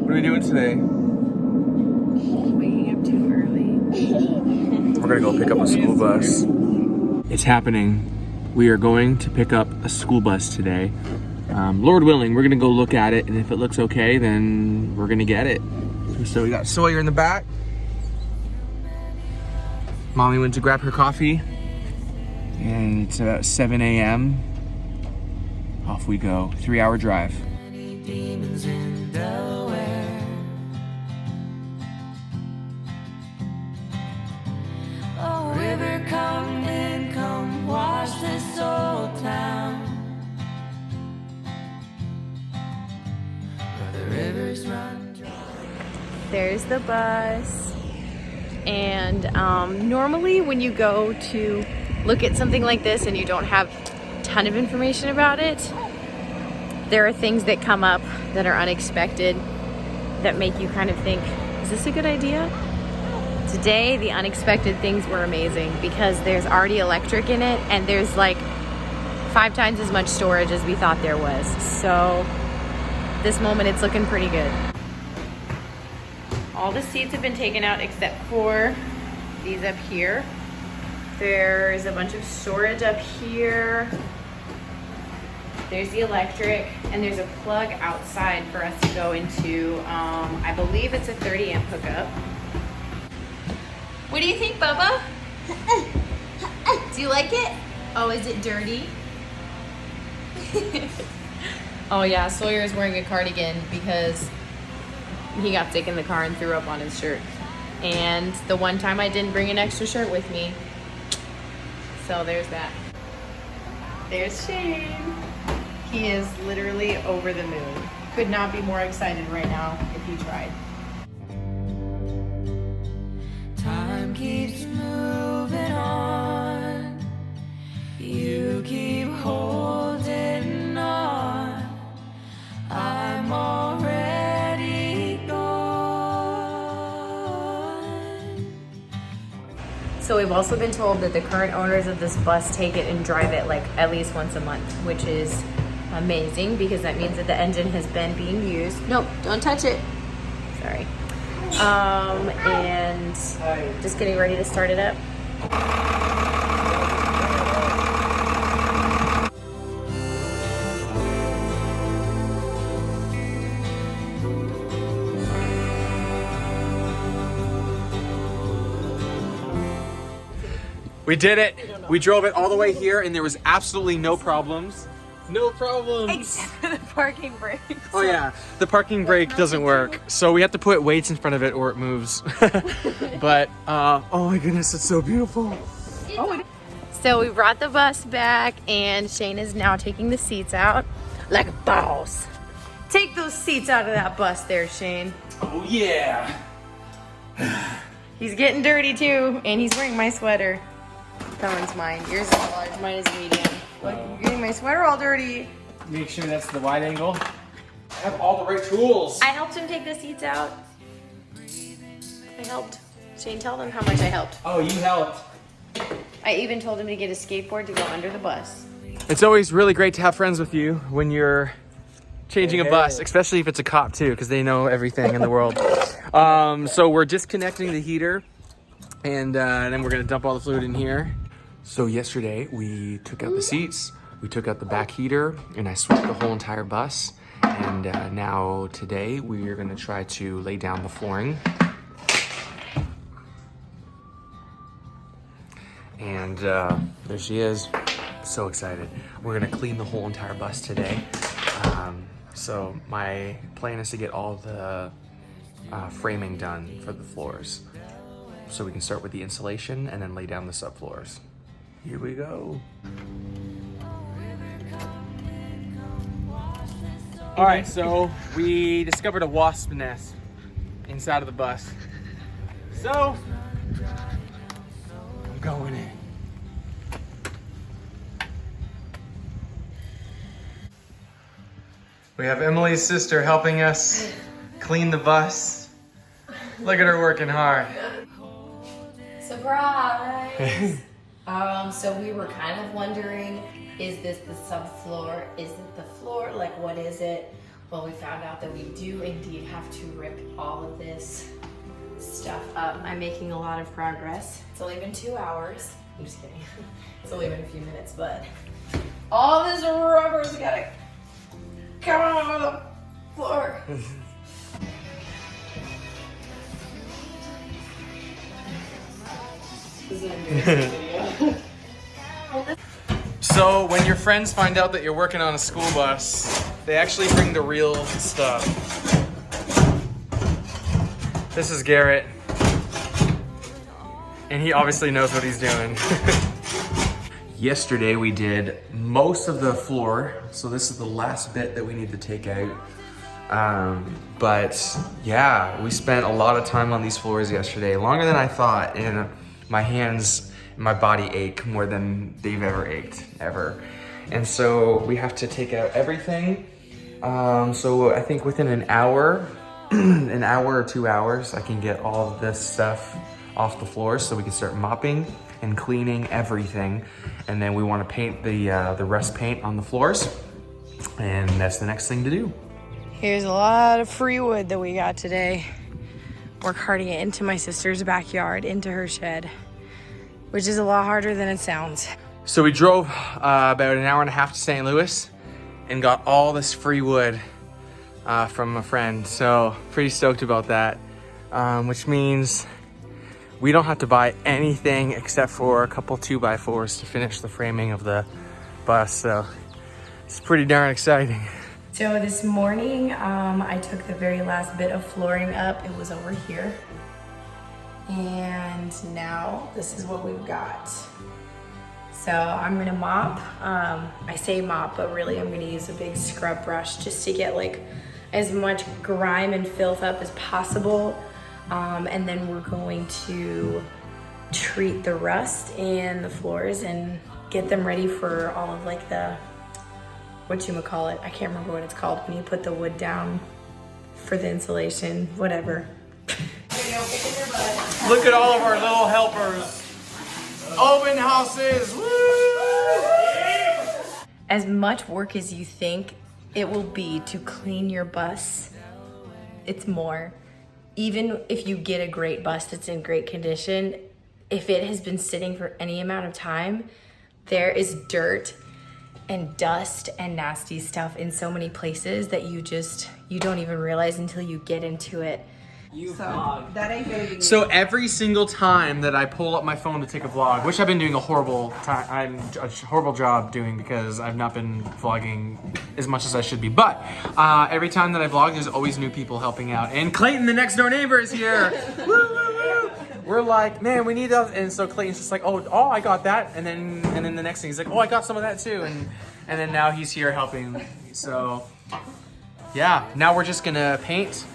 What are we doing today? Waking up too early. We're gonna go pick up a school bus. It's happening. We are going to pick up a school bus today. Lord willing, we're gonna go look at it, and if it looks okay, then we're gonna get it. So we got Sawyer in the back. Mommy went to grab her coffee, and it's about 7 a.m. Off we go, 3-hour drive. Demons in Delaware. Oh, river, come in, come wash this old town. Where the rivers run dry. There's the bus. And normally when you go to look at something like this and you don't have a ton of information about it, there are things that come up that are unexpected that make you kind of think, is this a good idea? Today, the unexpected things were amazing because there's already electric in it and there's like 5 times as much storage as we thought there was. So this moment, it's looking pretty good. All the seats have been taken out except for these up here. There's a bunch of storage up here. There's the electric, and there's a plug outside for us to go into. I believe it's a 30 amp hookup. What do you think, Bubba? Do you like it? Oh, is it dirty? Oh yeah, Sawyer is wearing a cardigan because he got sick in the car and threw up on his shirt. And the one time I didn't bring an extra shirt with me. So there's that. There's Shane. He is literally over the moon. Could not be more excited right now if he tried. Time keeps moving on. You keep holding on. I'm already gone. So we've also been told that the current owners of this bus take it and drive it like at least once a month, which is amazing because that means that the engine has been being used. Nope, don't touch it. Sorry. And just getting ready to start it up. We did it. We drove it all the way here, and there was absolutely no problems. No problems. Except for the parking brake. Oh yeah, the parking brake doesn't work, so we have to put weights in front of it or it moves. But oh my goodness, it's so beautiful. So we brought the bus back, and Shane is now taking the seats out like a boss. Take those seats out of that bus there, Shane. Oh yeah. He's getting dirty too, and he's wearing my sweater. That one's mine. Yours is large, mine is medium. Look, you're getting my sweater all dirty. Make sure that's the wide angle. I have all the right tools. I helped him take the seats out. I helped. Shane, tell them how much I helped. Oh, you helped. I even told him to get a skateboard to go under the bus. It's always really great to have friends with you when you're changing a bus, especially if it's a cop too, because they know everything in the world. So we're disconnecting the heater, and then we're gonna dump all the fluid in here. So yesterday we took out the seats, we took out the back heater, and I swept the whole entire bus. And now today we are gonna try to lay down the flooring. And there she is. So excited. We're gonna clean the whole entire bus today. So my plan is to get all the framing done for the floors, so we can start with the insulation and then lay down the subfloors. Here we go. All right, so we discovered a wasp nest inside of the bus. So I'm going in. We have Emily's sister helping us clean the bus. Look at her working hard. Surprise! So we were kind of wondering, is this the subfloor? Is it the floor? Like, what is it? Well, we found out that we do indeed have to rip all of this stuff up. I'm making a lot of progress. It's only been 2 hours. I'm just kidding. It's only been a few minutes, but all this rubber's gotta come on the floor. This is an embarrassing video. So when your friends find out that you're working on a school bus, they actually bring the real stuff. This is Garrett. And he obviously knows what he's doing. Yesterday we did most of the floor, so this is the last bit that we need to take out. But yeah, we spent a lot of time on these floors yesterday, longer than I thought, and my hands and my body ache more than they've ever ached, ever. And so we have to take out everything. So I think within an hour, an hour or 2 hours, I can get all of this stuff off the floor so we can start mopping and cleaning everything. And then we want to paint the rust paint on the floors. And that's the next thing to do. Here's a lot of free wood that we got today. We're carting it into my sister's backyard, into her shed, which is a lot harder than it sounds. So we drove about an hour and a half to St. Louis and got all this free wood from a friend. So pretty stoked about that, which means we don't have to buy anything except for a couple 2x4s to finish the framing of the bus. So it's pretty darn exciting. So this morning, I took the very last bit of flooring up. It was over here. And now this is what we've got. So I'm gonna mop. I say mop, but really I'm gonna use a big scrub brush just to get like as much grime and filth up as possible. And then we're going to treat the rust and the floors and get them ready for all of like the, whatchamacallit, I can't remember what it's called when you put the wood down for the insulation, whatever. Look at all of our little helpers. Open houses, woo! As much work as you think it will be to clean your bus, it's more. Even if you get a great bus that's in great condition, if it has been sitting for any amount of time, there is dirt and dust and nasty stuff in so many places that you don't even realize until you get into it. That ain't gonna be So every single time that I pull up my phone to take a vlog, which I've been doing a horrible job doing because I've not been vlogging as much as I should be. But every time that I vlog, there's always new people helping out. And Clayton, the next door neighbor, is here. Woo, woo, woo. We're like, man, we need that. And so Clayton's just like, oh, I got that. And then the next thing he's like, oh, I got some of that too. And then now he's here helping. So yeah, now we're just gonna paint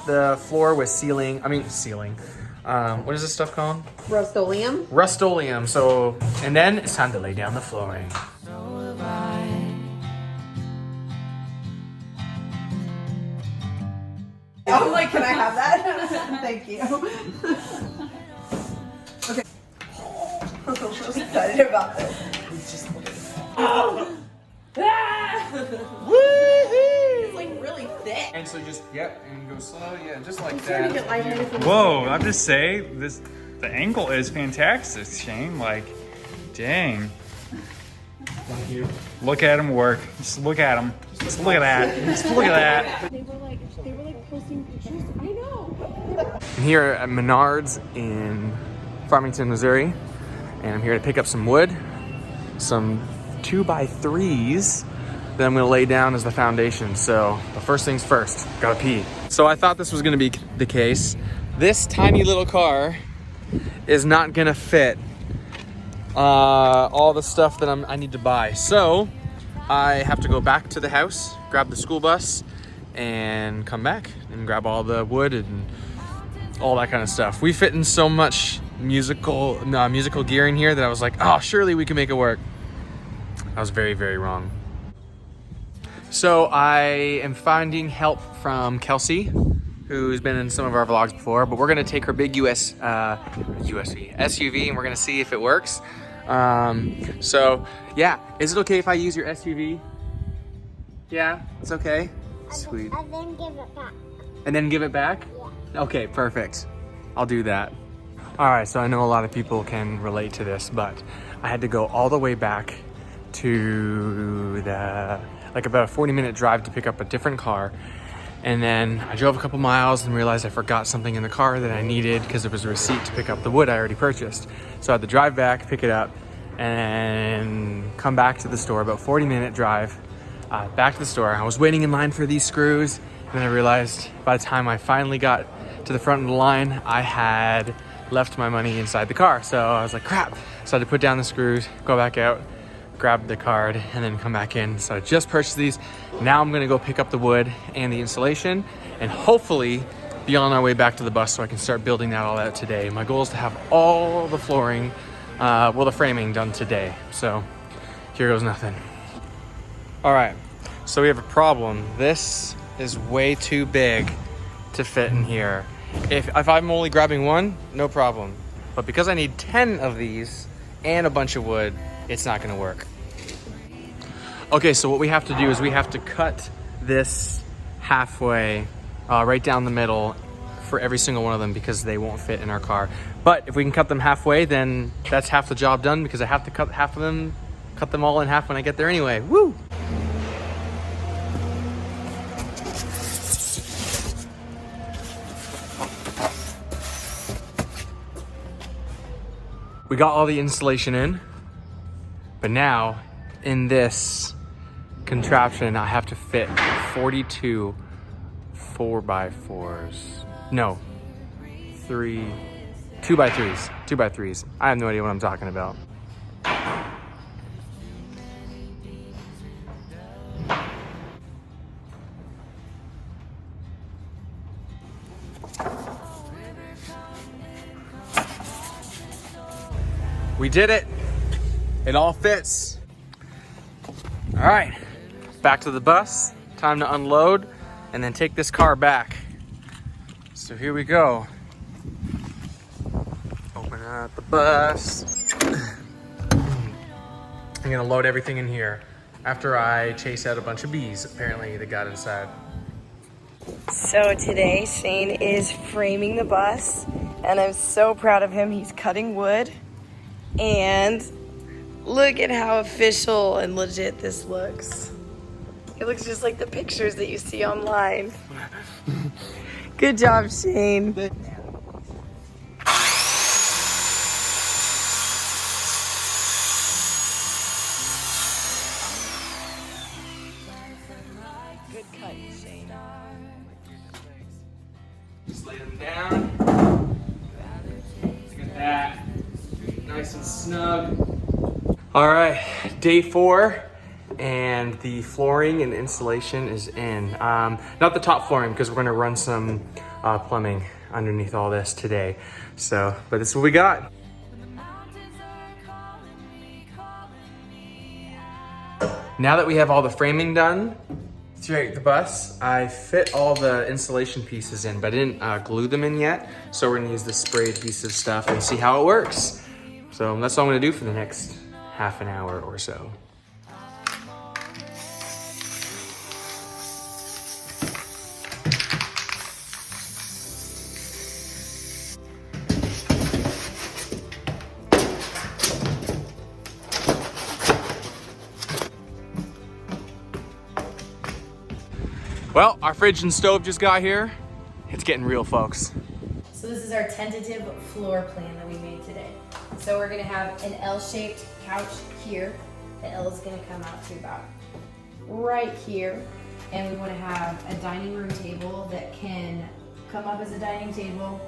the floor with ceiling. What is this stuff called? Rust-Oleum. Rust-Oleum. So, and then it's time to lay down the flooring. I'm like, can I have that? Thank you. Okay. I'm so excited about this. It's like really thick. And so just, and go slow, just like that. Whoa, I have to say, the angle is fantastic, Shane. Like, dang. Thank you. Look at him work. Just look at him. Just look at that. Just look at that. They were like posting pictures. I know. I'm here at Menards in Farmington, Missouri, and I'm here to pick up some wood, some 2x3s that I'm gonna lay down as the foundation. So, but first things first, gotta pee. So I thought this was gonna be the case. This tiny little car is not gonna fit all the stuff that I need to buy. So I have to go back to the house, grab the school bus, and come back and grab all the wood and all that kind of stuff. We fit in so much musical gear in here that I was like, oh, surely we can make it work. I was very, very wrong. So I am finding help from Kelsey, who's been in some of our vlogs before, but we're gonna take her big SUV and we're gonna see if it works. So yeah, is it okay if I use your SUV? Yeah, it's okay. Sweet. And then give it back. And then give it back? Yeah. Okay, perfect. I'll do that. All right, so I know a lot of people can relate to this, but I had to go all the way back to like about a 40-minute drive to pick up a different car. And then I drove a couple miles and realized I forgot something in the car that I needed because it was a receipt to pick up the wood I already purchased. So I had to drive back, pick it up, and come back to the store, about 40-minute drive back to the store. I was waiting in line for these screws, and then I realized by the time I finally got to the front of the line, I had left my money inside the car. So I was like, crap. So I had to put down the screws, go back out, grab the card, and then come back in. So I just purchased these. Now I'm gonna go pick up the wood and the insulation and hopefully be on our way back to the bus so I can start building that all out today. My goal is to have all the flooring, the framing done today. So here goes nothing. All right, so we have a problem. This is way too big to fit in here. If I'm only grabbing one, no problem. But because I need 10 of these and a bunch of wood, it's not gonna work. Okay, so what we have to do is we have to cut this halfway, right down the middle for every single one of them because they won't fit in our car. But if we can cut them halfway, then that's half the job done because I have to cut half of them, cut them all in half when I get there anyway. Woo! We got all the insulation in, but now in this contraption, I have to fit 42 4x4s. No, 2x3s. 2x3s. I have no idea what I'm talking about. We did it. It all fits. All right, back to the bus. Time to unload and then take this car back. So here we go. Open up the bus. I'm gonna load everything in here after I chase out a bunch of bees, apparently, that got inside. So today Shane is framing the bus and I'm so proud of him. He's cutting wood and look at how official and legit this looks. It looks just like the pictures that you see online. Good job, Shane. Good cut, Shane. Just lay them down. Look at that. Nice and snug. All right, day 4, and the flooring and insulation is in. Not the top flooring because we're gonna run some plumbing underneath all this today. So, but this is what we got. Now that we have all the framing done throughout the bus, I fit all the insulation pieces in, but I didn't glue them in yet. So we're gonna use the spray adhesive stuff and see how it works. So that's all I'm gonna do for the next half an hour or so. Well, our fridge and stove just got here. It's getting real, folks. So this is our tentative floor plan that we made today. So we're gonna have an L-shaped couch here. The L is gonna come out to about right here. And we wanna have a dining room table that can come up as a dining table,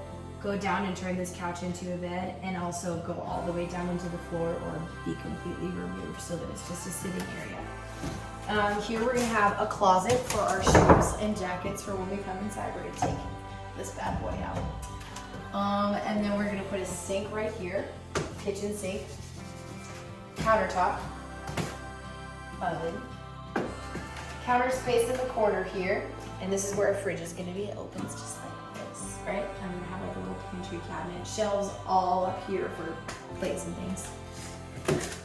go down and turn this couch into a bed, and also go all the way down into the floor or be completely removed so that it's just a sitting area. Here we're gonna have a closet for our shoes and jackets for when we come inside. We're gonna take this bad boy out. And then we're gonna put a sink right here, kitchen sink, countertop, oven, counter space in the corner here, and this is where our fridge is gonna be. It opens just like this, right? I'm gonna have like a little pantry cabinet, shelves all up here for plates and things.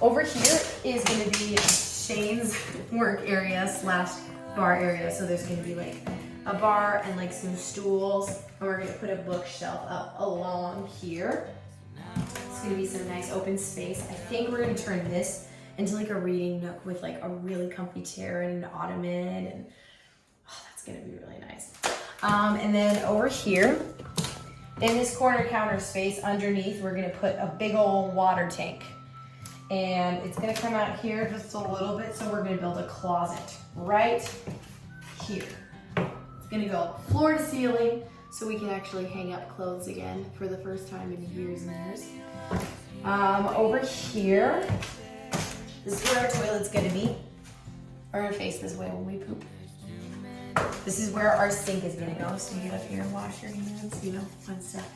Over here is gonna be Shane's work area / bar area. So there's gonna be like a bar and like some stools, and we're gonna put a bookshelf up along here. It's gonna be some nice open space. I think we're gonna turn this into like a reading nook with like a really comfy chair and an ottoman, and oh, that's gonna be really nice. And then over here, in this corner counter space underneath, we're gonna put a big old water tank. And it's gonna come out here just a little bit, so we're gonna build a closet right here. It's gonna go floor to ceiling, so we can actually hang up clothes again for the first time in years and years. Over here, this is where our toilet's gonna be. We're gonna face this way when we poop. This is where our sink is gonna go, so you get up here and wash your hands, you know, fun stuff.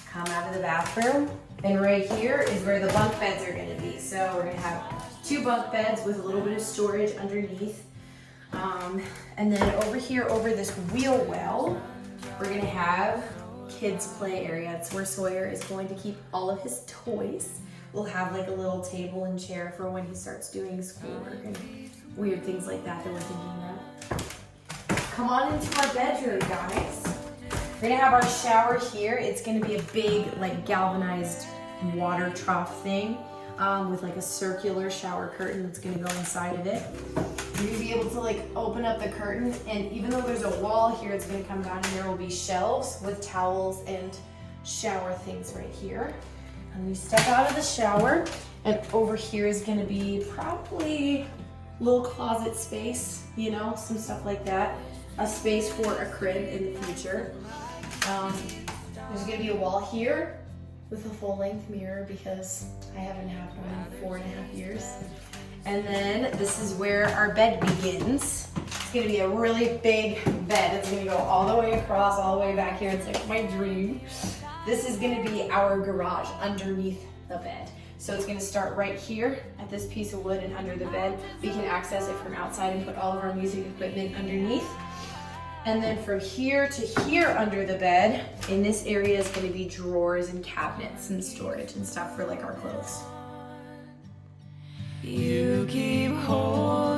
Come out of the bathroom, and right here is where the bunk beds are gonna be. So we're gonna have 2 bunk beds with a little bit of storage underneath. And then over here, over this wheel well, we're gonna have kids play area. It's where Sawyer is going to keep all of his toys. We'll have like a little table and chair for when he starts doing schoolwork and weird things like that that we're thinking of. Come on into our bedroom, guys. We're gonna have our shower here. It's gonna be a big, like, galvanized water trough thing with like a circular shower curtain that's gonna go inside of it. You're gonna be able to like open up the curtain, and even though there's a wall here, it's gonna come down and there will be shelves with towels and shower things right here. And we step out of the shower, and over here is gonna be probably a little closet space, you know, some stuff like that. A space for a crib in the future. There's gonna be a wall here with a full-length mirror because I haven't had one in 4.5 years. And then this is where our bed begins. It's gonna be a really big bed. It's gonna go all the way across, all the way back here. It's like my dream. This is gonna be our garage underneath the bed. So it's gonna start right here at this piece of wood and under the bed. We can access it from outside and put all of our music equipment underneath. And then from here to here under the bed, in this area is gonna be drawers and cabinets and storage and stuff for like our clothes. You keep holding